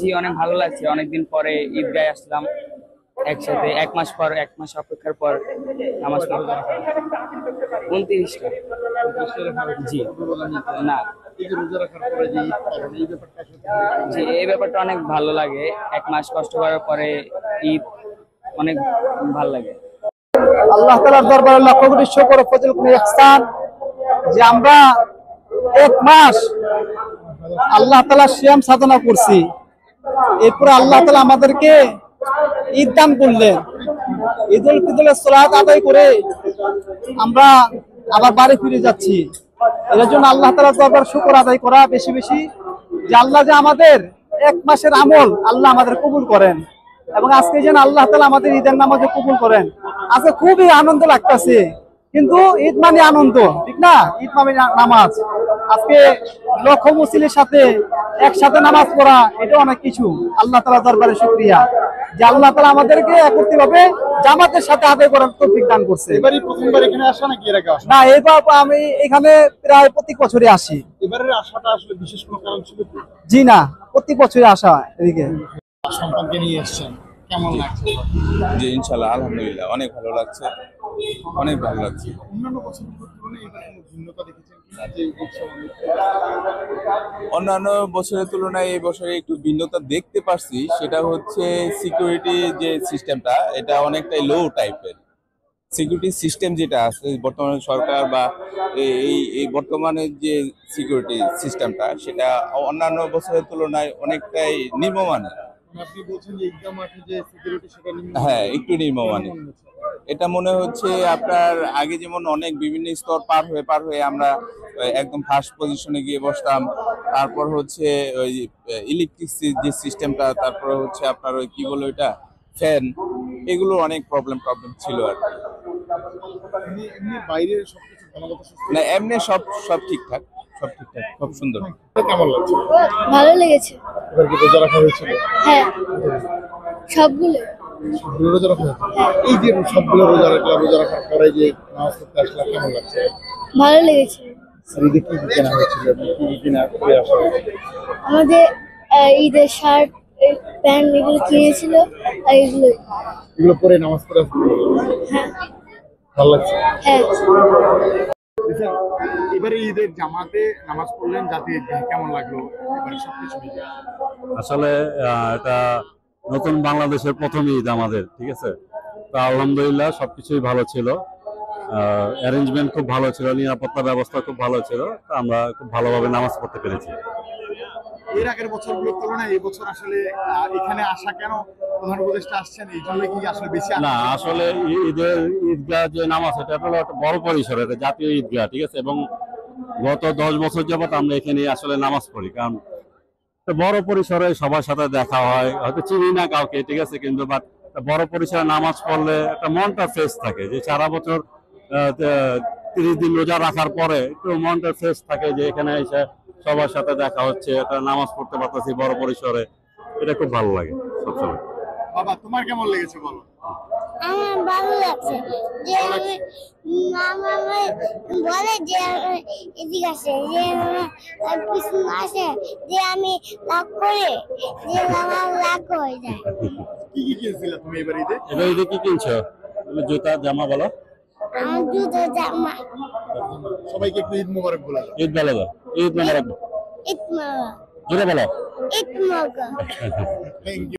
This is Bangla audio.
জি, অনেক ভালো লাগছে। অনেকদিন পরে ঈদগায় আসলাম একসাথে। 1 মাস অপেক্ষার পর নামাজ পড়তে। 29টা। জি না, জি এই ব্যাপারটা অনেক ভালো লাগে। 1 মাস কষ্ট করার পরে ঈদ অনেক ভালো লাগে। আল্লাহ তাআলার দরবারে লক্ষ কোটি শুকর ও ফজল কোন ইহসান যে আমরা 1 মাস আল্লাহ তাআলা সিয়াম সাধনা করছি। এরপরে আল্লাহ তাআলা আমাদেরকে ঈদ দান করলেন। ঈদুল ফিতরের সালাত আদায় করে আমরা আবার বাড়ি ফিরে যাচ্ছি। এর জন্য আল্লাহ তাআলার দরবারে শুকর আদায় করা বেশি বেশি, যে আল্লাহ যে আমাদের 1 মাসের আমল আল্লাহ আমাদের কবুল করেন, এবং আজকে যেন আল্লাহ তাআলা আমাদের ঈদের নামাজে কবুল করেন। আজকে খুবই আনন্দ লাগতেছে, কিন্তু ঈদ মানে আনন্দ, ঠিক না? ঈদ মানে নামাজ। আজকে লক্ষ মুসলিমের সাথে একসাথে নামাজ পড়া, এটা অনেক কিছু। আল্লাহ তাআলার দরবারে শুকরিয়া যে আল্লাহ তাআলা আমাদেরকে একত্রিতভাবে জামাতের সাথে আদায় করার তৌফিক দান করছে। এবারই প্রথমবার এখানে আসা নাকি এর আগে আসা? না, এবার আমি এখানে প্রায় প্রতি বছরই আসি। এবারের আসাটা আসলে বিশেষ কোনো কারণ ছিল কি? জি না, প্রতি বছরই আসা এদিকে। সন্তানকে নিয়ে এসেছেন, কেমন লাগছে? জি ইনশাল্লাহ আলহামদুলিল্লাহ অনেক ভালো লাগছে, অনেক ভালো লাগছে। অন্যান্য বছরগুলোর তুলনায় এবার কোনো ভিন্নতা দেখেছেন কিনা যে উৎসব? অন্যান্য বছরের তুলনায় এই বছরে একটু ভিন্নতা দেখতে পারছি, সেটা হচ্ছে সিকিউরিটি যে সিস্টেমটা, এটা অনেকটাই লো টাইপের। সিকিউরিটি সিস্টেম যেটা আছে বর্তমানে সরকার বা এই বর্তমানে যে সিকিউরিটি সিস্টেমটা, সেটা অন্যান্য বছরের তুলনায় অনেকটাই নিম্নমানের। আপনি বলছেন যে ঈদগাহ মাঠে যে সিকিউরিটি সেটা হ্যাঁ, একটু নিম্নমানের। এটা মনে হচ্ছে আপনার আগে যেমন অনেক বিভিন্ন স্তর পার হয়ে আমরা একদম ফার্স্ট পজিশনে গিয়ে বসতাম। তারপর হচ্ছে ওই ইলেকট্রিক যে সিস্টেমটা, তারপর হচ্ছে আপনার ওই কি বলে ওইটা ফ্যান, এগুলো অনেক প্রবলেম ছিল আর কি। এমনি বাইরের সবকিছু গুণগত সুস্থ না এমনি সব ঠিকঠাক, খুব সুন্দর। কেমন লাগছে? ভালো লেগেছে। এবার কি রোজা রাখা হয়েছিল? হ্যাঁ, সবগুলো। সবগুলো রোজা রাখা হয়েছে? এই যে সবগুলো রোজা রাখলাম, রোজা রাখার পরে যে নামাজ পড়তে আসলাম, কেমন লাগছে? ভালো লেগেছে। আর ঈদে কি কি কেনা হয়েছিল, কি কি কেনা করে আসা? আমাদের ঈদের শার্ট, প্যান্ট এগুলো কিনেছিল, আর এগুলো পরে নামাজ পড়ে আসতে হ্যাঁ ভালো লাগছে। হ্যাঁ এবারে ঈদের জামাতে নামাজ পড়লেন, জাতীয় ঈদগাহে কেমন লাগলো? এবারে সবকিছু মিলে আসলে এটা নতুন বাংলাদেশের প্রথম ঈদ আমাদের, ঠিক আছে। তো আলহামদুলিল্লাহ সবকিছুই ভালো ছিল, অ্যারেঞ্জমেন্ট খুব ভালো ছিল, নিরাপত্তা ব্যবস্থা খুব ভালো ছিল। তো আমরা খুব ভালোভাবে নামাজ পড়তে পেরেছি। এর আগের বছরগুলোর তুলনায় এই বছর আসলে এখানে আসা কেন, প্রধান উপদেষ্টা আসছেন এই জন্য কি আসলে বেশি না, আসলে ঈদগাহ যে নামাজ, এটা হলো একটা বড় পরিসরে, এটা জাতীয় ঈদগাহ, ঠিক আছে। এবং গত 10 বছর যাবত আমরা এখানে আসলে নামাজ পড়ি, কারণ বড় পরিসরে সবার সাথে দেখা হয়, হয়তো চিনি না কাউকে, ঠিক আছে, কিন্তু বাট বড় পরিসরে নামাজ পড়লে একটা মনটা ফ্রেশ থাকে। যে সারা বছর 30 দিন রোজা রাখার পরে একটু মনটা ফ্রেশ থাকে, যে এখানে এসে সবার সাথে দেখা হচ্ছে, একটা নামাজ পড়তে পারতেছি বড় পরিসরে, এটা খুব ভালো লাগে সবসময়। বাবা, তোমার কেমন লেগেছে বলো? আমার ভালো লাগছে যে আমি মামা বলে যে এদিকে আসে, যে পিছনে আসে, যে আমি লাভ করে, যে আমার লাভ হয়ে যায়। কি কি কিনছিলে তুমি এবার ঈদে? এবার ঈদে কি কিনছো? জুতা, জামা বলো। আমার জুতো, জামা। সবাইকে একটু ঈদ মোবারক বলে দাও। ঈদ বলো, ঈদ মোবারক। ঈদ মোবারক। জোরে বলো। ঈদ মোবারক। Thank you.